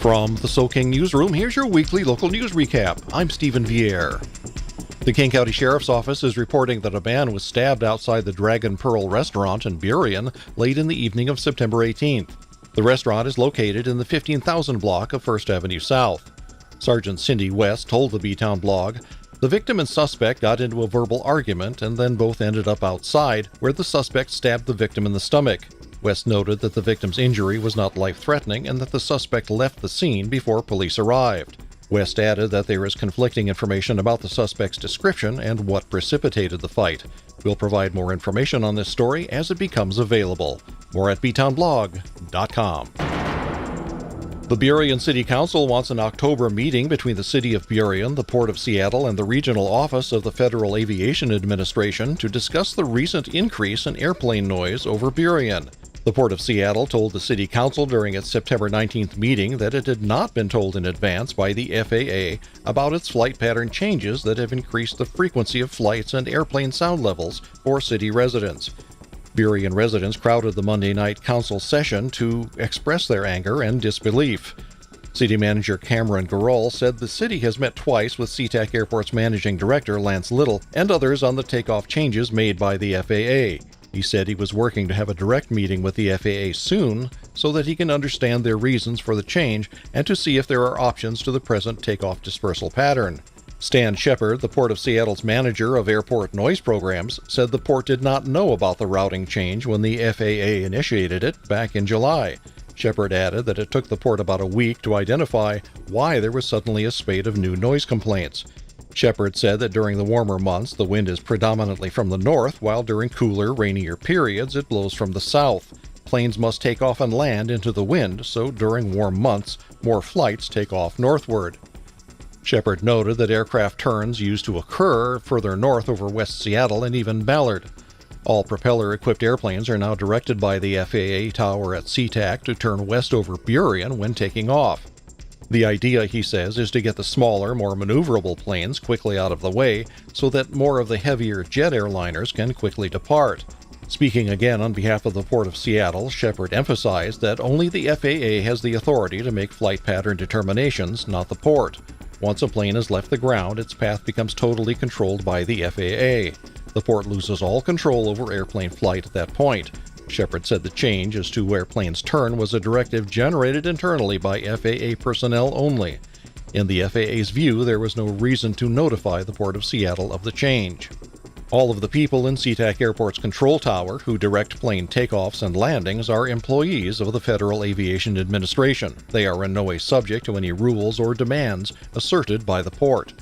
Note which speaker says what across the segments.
Speaker 1: From the SoKing Newsroom, here's your weekly local news recap. I'm Stephen Vierre. The King County Sheriff's Office is reporting that a man was stabbed outside the Dragon Pearl restaurant in Burien late in the evening of September 18th. The restaurant is located in the 15,000 block of First Avenue South. Sergeant Cindy West told the B-Town blog, "The victim and suspect got into a verbal argument and then both ended up outside, where the suspect stabbed the victim in the stomach." West noted that the victim's injury was not life-threatening and that the suspect left the scene before police arrived. West added that there is conflicting information about the suspect's description and what precipitated the fight. We'll provide more information on this story as it becomes available. More at btownblog.com. The Burien City Council wants an October meeting between the City of Burien, the Port of Seattle, and the Regional Office of the Federal Aviation Administration to discuss the recent increase in airplane noise over Burien. The Port of Seattle told the City Council during its September 19th meeting that it had not been told in advance by the FAA about its flight pattern changes that have increased the frequency of flights and airplane sound levels for city residents. Burien residents crowded the Monday night council session to express their anger and disbelief. City Manager Cameron Garol said the city has met twice with SeaTac Airport's Managing Director Lance Little and others on the takeoff changes made by the FAA. He said he was working to have a direct meeting with the FAA soon so that he can understand their reasons for the change and to see if there are options to the present takeoff dispersal pattern. Stan Shepard, the Port of Seattle's manager of airport noise programs, said the port did not know about the routing change when the FAA initiated it back in July. Shepard added that it took the port about a week to identify why there was suddenly a spate of new noise complaints. Shepard said that during the warmer months, the wind is predominantly from the north, while during cooler, rainier periods, it blows from the south. Planes must take off and land into the wind, so during warm months, more flights take off northward. Shepard noted that aircraft turns used to occur further north over West Seattle and even Ballard. All propeller-equipped airplanes are now directed by the FAA tower at SeaTac to turn west over Burien when taking off. The idea, he says, is to get the smaller, more maneuverable planes quickly out of the way so that more of the heavier jet airliners can quickly depart. Speaking again on behalf of the Port of Seattle, Shepard emphasized that only the FAA has the authority to make flight pattern determinations, not the port. Once a plane has left the ground, its path becomes totally controlled by the FAA. The port loses all control over airplane flight at that point. Shepard said the change as to where planes turn was a directive generated internally by FAA personnel only. In the FAA's view, there was no reason to notify the Port of Seattle of the change. All of the people in SeaTac Airport's control tower who direct plane takeoffs and landings are employees of the Federal Aviation Administration. They are in no way subject to any rules or demands asserted by the port.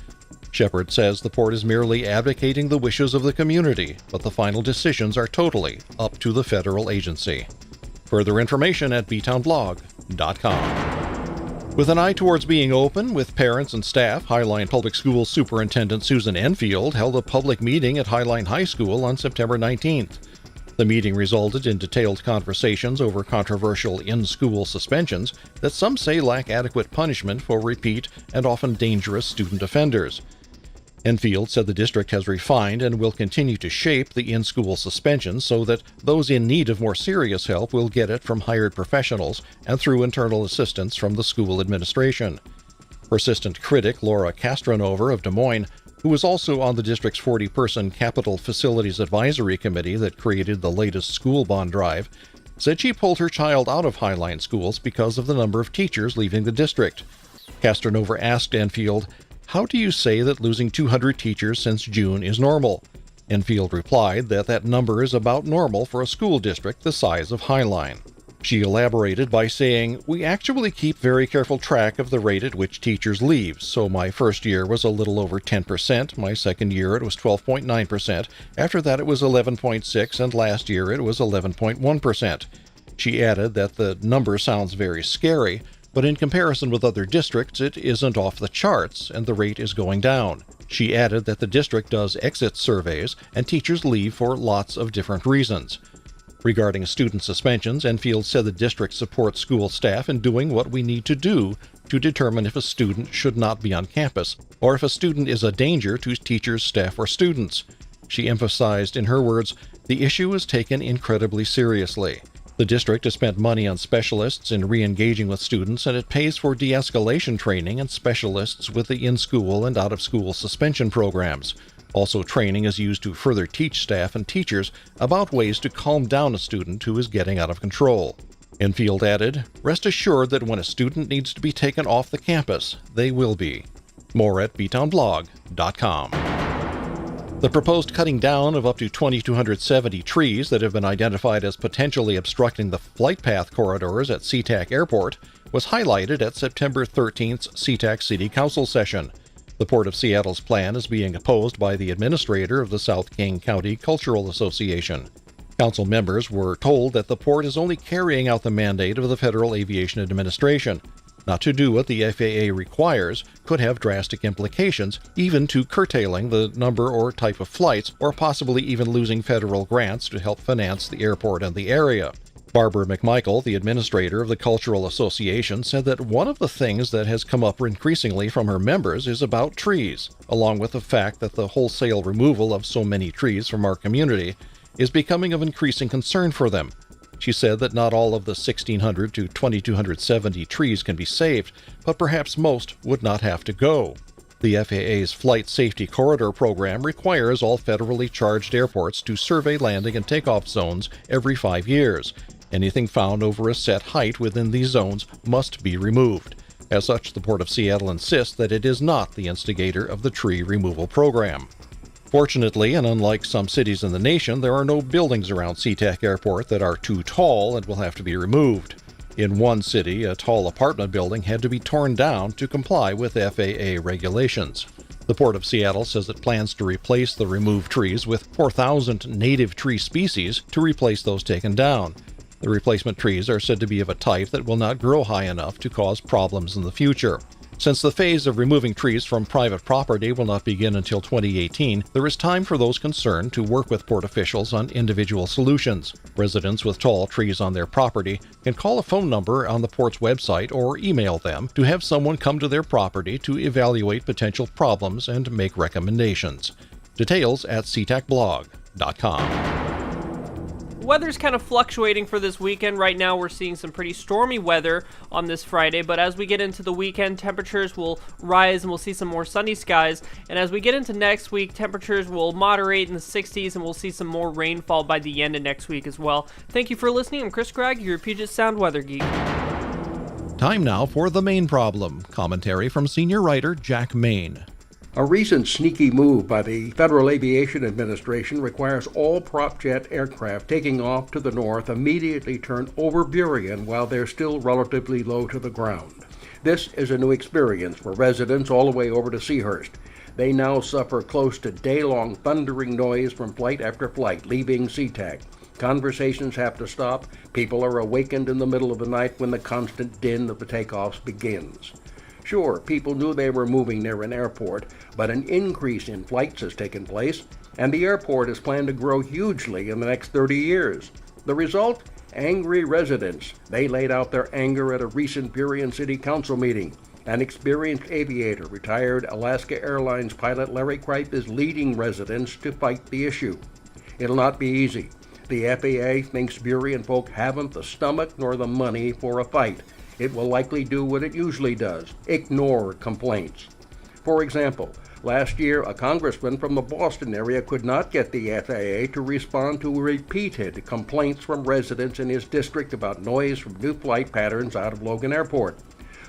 Speaker 1: Shepard says the port is merely advocating the wishes of the community, but the final decisions are totally up to the federal agency. Further information at btownblog.com. With an eye towards being open with parents and staff, Highline Public Schools Superintendent Susan Enfield held a public meeting at Highline High School on September 19th. The meeting resulted in detailed conversations over controversial in-school suspensions that some say lack adequate punishment for repeat and often dangerous student offenders. Enfield said the district has refined and will continue to shape the in-school suspensions so that those in need of more serious help will get it from hired professionals and through internal assistance from the school administration. Persistent critic Laura Castronover of Des Moines, who was also on the district's 40-person Capital Facilities Advisory Committee that created the latest school bond drive, said she pulled her child out of Highline schools because of the number of teachers leaving the district. Castronover asked Enfield, "How do you say that losing 200 teachers since June is normal?" Enfield replied that that number is about normal for a school district the size of Highline. She elaborated by saying, "We actually keep very careful track of the rate at which teachers leave, so my first year was a little over 10%, my second year it was 12.9%, after that it was 11.6%, and last year it was 11.1%. She added that the number sounds very scary, but in comparison with other districts, it isn't off the charts, and the rate is going down. She added that the district does exit surveys, and teachers leave for lots of different reasons. Regarding student suspensions, Enfield said the district supports school staff in doing what we need to do to determine if a student should not be on campus, or if a student is a danger to teachers, staff, or students. She emphasized, in her words, the issue is taken incredibly seriously. The district has spent money on specialists in re-engaging with students, and it pays for de-escalation training and specialists with the in-school and out-of-school suspension programs. Also, training is used to further teach staff and teachers about ways to calm down a student who is getting out of control. Enfield added, "Rest assured that when a student needs to be taken off the campus, they will be." More at btownblog.com. The proposed cutting down of up to 2,270 trees that have been identified as potentially obstructing the flight path corridors at SeaTac Airport was highlighted at September 13th's SeaTac City Council session. The Port of Seattle's plan is being opposed by the administrator of the South King County Cultural Association. Council members were told that the port is only carrying out the mandate of the Federal Aviation Administration. Not to do what the FAA requires could have drastic implications, even to curtailing the number or type of flights, or possibly even losing federal grants to help finance the airport and the area. Barbara McMichael, the administrator of the Cultural Association, said that one of the things that has come up increasingly from her members is about trees, along with the fact that the wholesale removal of so many trees from our community is becoming of increasing concern for them. She said that not all of the 1,600 to 2,270 trees can be saved, but perhaps most would not have to go. The FAA's Flight Safety Corridor program requires all federally charged airports to survey landing and takeoff zones every 5 years. Anything found over a set height within these zones must be removed. As such, the Port of Seattle insists that it is not the instigator of the tree removal program. Fortunately, and unlike some cities in the nation, there are no buildings around SeaTac Airport that are too tall and will have to be removed. In one city, a tall apartment building had to be torn down to comply with FAA regulations. The Port of Seattle says it plans to replace the removed trees with 4,000 native tree species to replace those taken down. The replacement trees are said to be of a type that will not grow high enough to cause problems in the future. Since the phase of removing trees from private property will not begin until 2018, there is time for those concerned to work with port officials on individual solutions. Residents with tall trees on their property can call a phone number on the port's website or email them to have someone come to their property to evaluate potential problems and make recommendations. Details at SeaTacBlog.com.
Speaker 2: Weather's kind of fluctuating for this weekend. Right now we're seeing some pretty stormy weather on this Friday, but as we get into the weekend, temperatures will rise and we'll see some more sunny skies. And as we get into next week, temperatures will moderate in the 60s and we'll see some more rainfall by the end of next week as well. Thank you for listening. I'm Chris Gregg, your Puget Sound Weather Geek.
Speaker 1: Time now for The Mayne Problem. Commentary from senior writer Jack Mayne.
Speaker 3: A recent sneaky move by the Federal Aviation Administration requires all prop jet aircraft taking off to the north immediately turn over Burien while they're still relatively low to the ground. This is a new experience for residents all the way over to Seahurst. They now suffer close to day-long thundering noise from flight after flight leaving SeaTac. Conversations have to stop. People are awakened in the middle of the night when the constant din of the takeoffs begins. Sure, people knew they were moving near an airport, but an increase in flights has taken place, and the airport is planned to grow hugely in the next 30 years. The result? Angry residents. They laid out their anger at a recent Burien City Council meeting. An experienced aviator, retired Alaska Airlines pilot Larry Kripe, is leading residents to fight the issue. It'll not be easy. The FAA thinks Burien folk haven't the stomach nor the money for a fight. It will likely do what it usually does, ignore complaints. For example, last year a congressman from the Boston area could not get the FAA to respond to repeated complaints from residents in his district about noise from new flight patterns out of Logan Airport.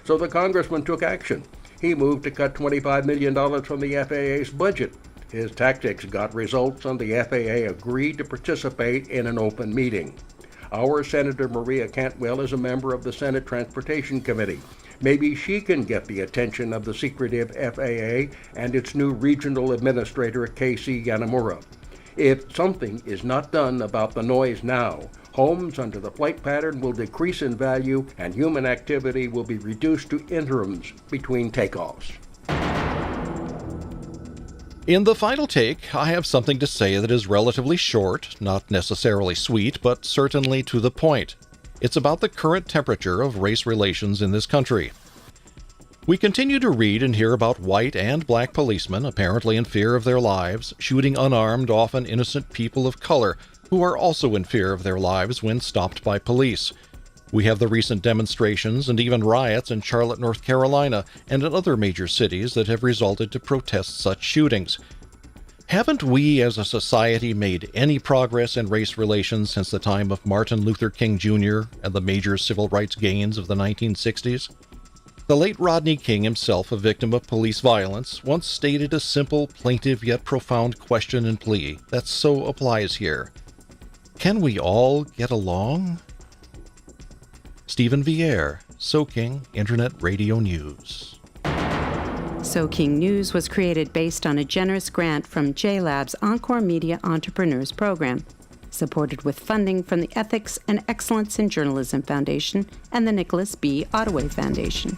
Speaker 3: So the congressman took action. He moved to cut $25 million from the FAA's budget. His tactics got results, and the FAA agreed to participate in an open meeting. Our Senator Maria Cantwell is a member of the Senate Transportation Committee. Maybe she can get the attention of the secretive FAA and its new regional administrator, Casey Yanamura. If something is not done about the noise now, homes under the flight pattern will decrease in value and human activity will be reduced to interims between takeoffs.
Speaker 1: In the final take, I have something to say that is relatively short, not necessarily sweet, but certainly to the point. It's about the current temperature of race relations in this country. We continue to read and hear about white and black policemen, apparently in fear of their lives, shooting unarmed, often innocent people of color, who are also in fear of their lives when stopped by police. We have the recent demonstrations and even riots in Charlotte, North Carolina, and in other major cities that have resulted to protest such shootings. Haven't we as a society made any progress in race relations since the time of Martin Luther King Jr. and the major civil rights gains of the 1960s? The late Rodney King, himself a victim of police violence, once stated a simple, plaintive yet profound question and plea that so applies here. Can we all get along? Stephen Vieira, SoKing Internet Radio News.
Speaker 4: SoKing News was created based on a generous grant from JLab's Encore Media Entrepreneurs Program, supported with funding from the Ethics and Excellence in Journalism Foundation and the Nicholas B. Ottaway Foundation.